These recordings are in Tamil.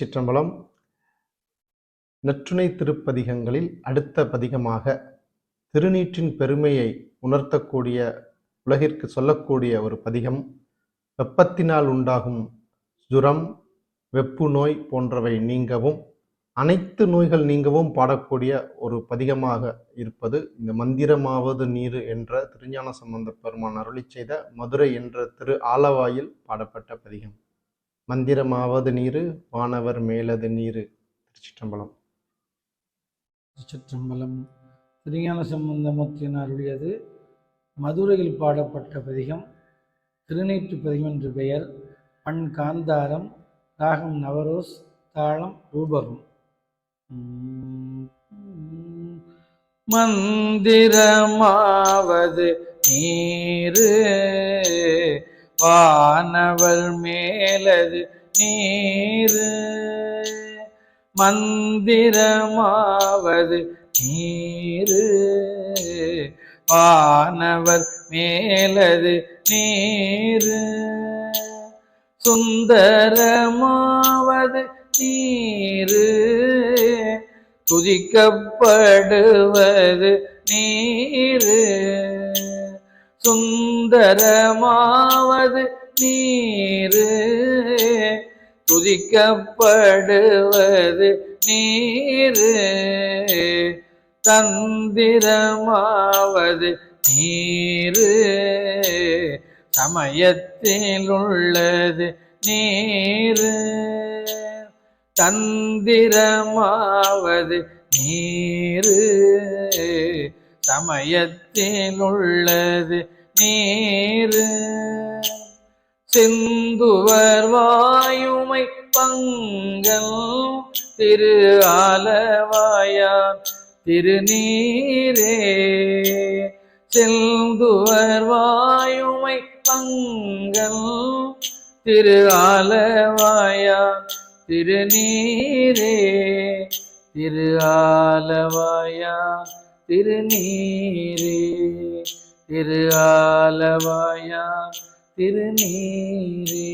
திருச்சிற்றம்பலம். நற்றுணை திருப்பதிகங்களில் அடுத்த பதிகமாக திருநீற்றின் பெருமையை உணர்த்தக்கூடிய, உலகிற்கு சொல்லக்கூடிய ஒரு பதிகம். வெப்பத்தினால் உண்டாகும் ஜுரம், வெப்பு நோய் போன்றவை நீங்கவும், அனைத்து நோய்கள் நீங்கவும் பாடக்கூடிய ஒரு பதிகமாக இருப்பது இந்த மந்திரமாவது நீரு என்ற திருஞான சம்பந்த பெருமான் அருளி செய்த மதுரை என்ற திரு ஆலவாயில் பாடப்பட்ட பதிகம். மந்திரமாவது நீரு, வானவர் மேலது நீரு. திருச்சிற்றம்பலம். திருச்சிற்றம்பலம். திருஞான சம்பந்தமூர்த்தியின் அருளியது மதுரையில் பாடப்பட்ட பதிகம். திருநீற்று பதிகம் என்று பெயர். பண் காந்தாரம், ராகம் நவரோஸ், தாளம் ரூபகம். மந்திரமாவது நீரு, வானவர் மேலது நீரு. மந்திரமாவது நீரு, வானவர் மேலது நீரு. சுந்தரமாவது நீரு, துதிக்கப்படுவது நீரு. சுந்தரமாவது நீரு, துதிக்கப்படுவது நீரு. தந்திரமாவது நீரு, சமயத்தில் உள்ளது நீரு. தந்திரமாவது நீரு, சமயத்தில் உள்ளது நீரு. சிந்துவர் வாயுமை பங்கல், திரு ஆலவாயான் திருநீரே. சிந்துவர் வாயுமை பங்கல், திரு ஆலவாயான் திருநீரே. திரு ஆலவாயான் திருநீரே. திரு ஆலவாயான் திருநீரே.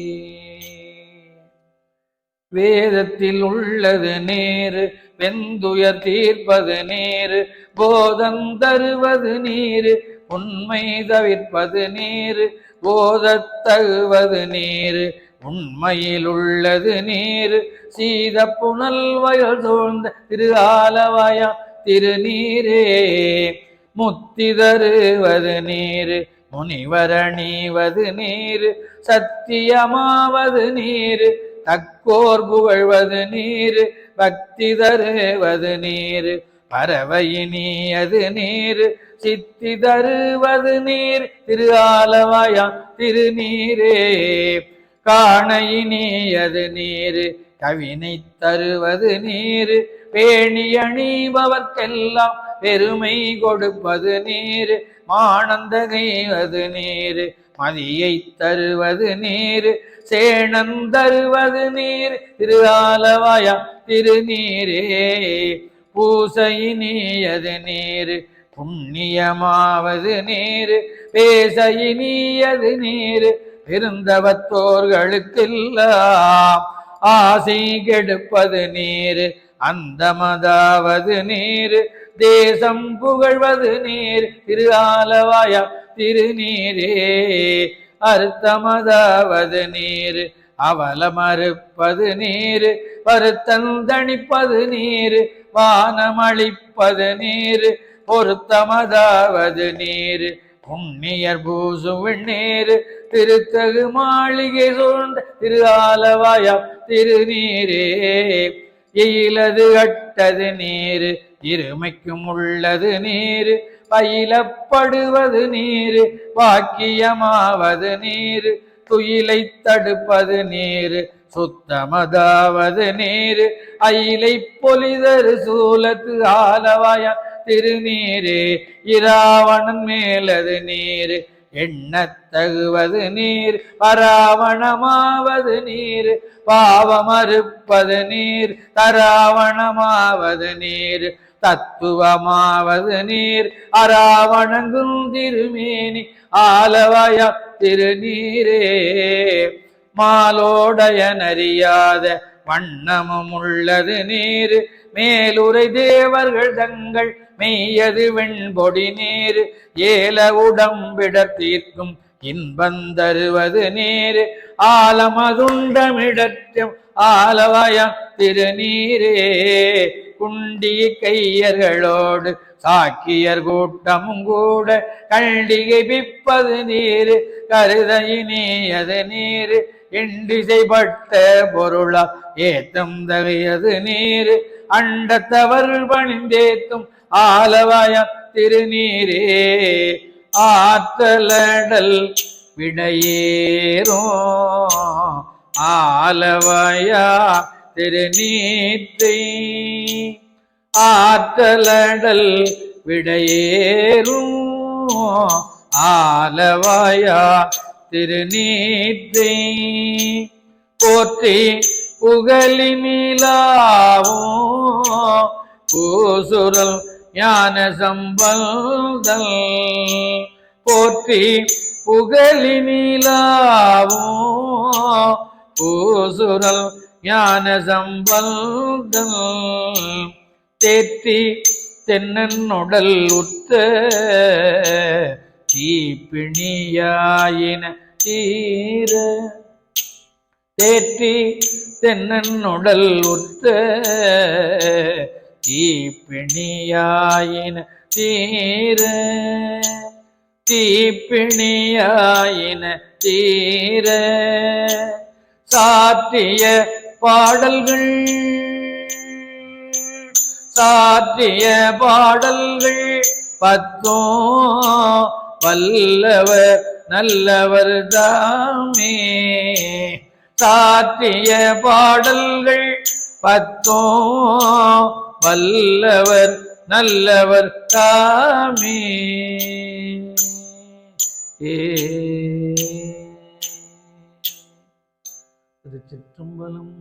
வேதத்தில் உள்ளது நேரு, வெந்துயர் தீர்ப்பது நேரு. போதம் தருவது நீரு, உண்மை தவிர்ப்பது நீரு. போதத்தகுவது நீரு, உண்மையில் உள்ளது நீரு. சீத புனல் வயல் சூழ்ந்த திரு ஆலவாயா திருநீரே. முத்தி தருவது நீரு, முனிவரணிவது நீரு. சத்தியமாவது நீரு, தக்கோர் புகழ்வது நீரு. பக்தி தருவது நீரு, பறவையினியது நீரு. சித்தி தருவது நீர், திரு ஆலவாயா திருநீரே. காணையினியது நீரு, கவினை தருவது நீரு. பேணி அணிபவர்க்கெல்லாம் பெருமை கொடுப்பது நீரு. மானந்தகைவது நீரு, மதியை தருவது நீரு. சேணம் தருவது நீர், திரு ஆலவாயா திருநீரே. பூசையினியது நீரு, புண்ணியமாவது நீரு. பேசையினியது நீரு, பெருந்தவத்தோர்களுக்கெல்லாம் ஆசை கெடுப்பது நீரு. அந்தமதாவது நீரு, தேசம் புகழ்வது நீர், திரு ஆலவாயா திருநீரே. அர்த்தமதாவது நீரு, அவலமறுப்பது நீரு. வருத்தந்தணிப்பது நீரு, வானமளிப்பது நீரு. பொருத்தமதாவது நீரு, புண்ணியர் பூசுவின் நீரு. திருத்தகு மாளிகை சூழ்ந்த திரு ஆலவாயா திருநீரே. எயிலது கட்டது நீரு, இருமைக்கும் உள்ளது நீரு. பயிலப்படுவது நீரு, வாக்கியமாவது நீரு. துயிலை தடுப்பது நீரு, சுத்தமதாவது நீரு. அயிலை பொலிதரு சூலத்து ஆலவாயா திருநீரே. இராவணன் மேலது நீரு, எண்ணத்தகுவது நீர். பராவணமாவது நீர், பாவமறுப்பது நீர். தராவணமாவது நீர், தத்துவமாவது நீர். அராவணங்கும் திருமேனி ஆலவாயா திருநீரே. மாலோடையனறியாத வண்ணமும் உள்ளது நீர். மேலுரை தேவர்கள் தங்கள் மெய்யது வெண்பொடி நீர். ஏல உடம்பிடர் தீர்க்கும் இன்பந்தருவது நீர். ஆலமதுண்டமிடற்றும் ஆலவயம் திருநீரே. குண்டி கையர்களோடு சாக்கியர் கூட்டமும் கூட கண்டிகை பிப்பது நீர். கருதையினியது நீர். எண்டிசைப்பட்ட பொருளா ஏத்தம் தகையது நீர். அண்டத்தவர் பணிந்தேத்தும் ஆலவயம் திருநீரே. ஆற்றலடல் விடையேறும் ஆலவயா திருநீற்றை. ஆற்றலடல் விடையேறும் ஆலவயா திருநீற்றை. போற்றி புகழினிலாவும் பூசுரல் ஞான சம்பந்தல். போற்றி புகழினிலாவும் பூசுரல் ஞான சம்பந்தல். தேற்றி தென்னனுடல் உற்ற தீப்பிணியாயின தீர. தேற்றி தென்னனுடல் உற்ற தீப்பிணியாயின தீர. தீப்பிணியாயின தீர. சாற்றிய பாடல்கள் சாற்றிய பாடல்கள் பத்தும் வல்லவர் நல்லவர் தாமே. சாற்றிய பாடல்கள் பத்தும் வல்லவர் நல்லவர் தாமே. திருச்சிற்றம்பலம்.